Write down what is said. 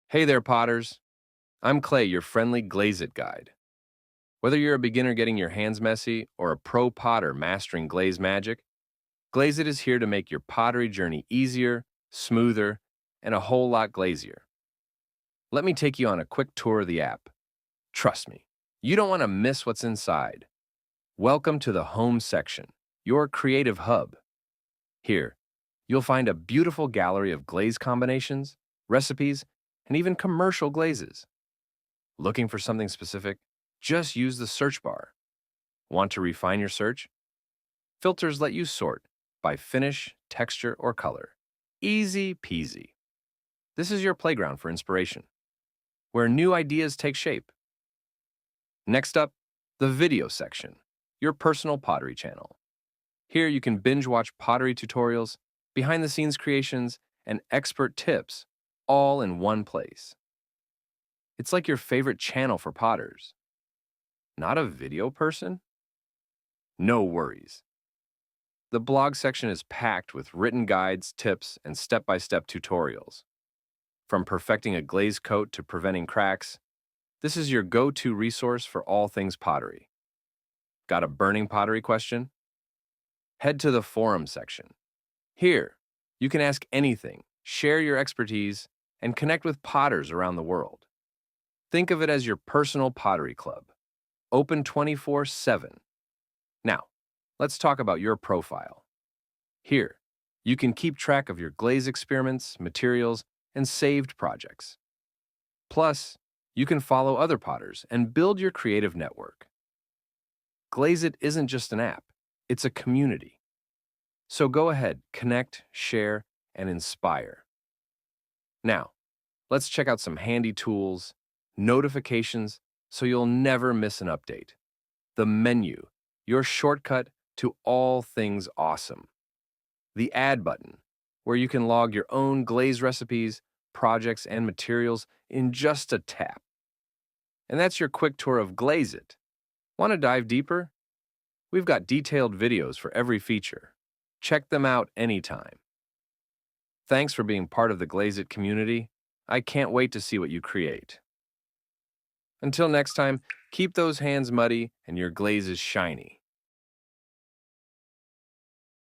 Hey there, Potters. I'm Clay, your friendly Glaizit guide. Whether you're a beginner getting your hands messy or a pro potter mastering glaze magic, Glaizit is here to make your pottery journey easier, smoother, and a whole lot glazier. Let me take you on a quick tour of the app. Trust me, you don't want to miss what's inside. Welcome to the Home section, your creative hub. Here, you'll find a beautiful gallery of glaze combinations, recipes, and even commercial glazes. Looking for something specific? Just use the search bar. Want to refine your search? Filters let you sort by finish, texture, or color. Easy peasy. This is your playground for inspiration, where new ideas take shape. Next up, the video section, your personal pottery channel. Here you can binge watch pottery tutorials, behind-the-scenes creations, and expert tips, all in one place. It's like your favorite channel for potters. Not a video person? No worries. The blog section is packed with written guides, tips, and step-by-step tutorials. From perfecting a glaze coat to preventing cracks, this is your go-to resource for all things pottery. Got a burning pottery question? Head to the forum section. Here, you can ask anything, share your expertise, and connect with potters around the world. Think of it as your personal pottery club, open 24/7. Now, let's talk about your profile. Here, you can keep track of your glaze experiments, materials, and saved projects. Plus, you can follow other potters and build your creative network. Glaizit isn't just an app, it's a community. So go ahead, connect, share, and inspire. Now, let's check out some handy tools, notifications, so you'll never miss an update. The menu, your shortcut to all things awesome. The add button, where you can log your own glaze recipes, projects, and materials in just a tap. And that's your quick tour of Glaizit. Want to dive deeper? We've got detailed videos for every feature. Check them out anytime. Thanks for being part of the Glaizit community. I can't wait to see what you create. Until next time, keep those hands muddy and your glazes shiny.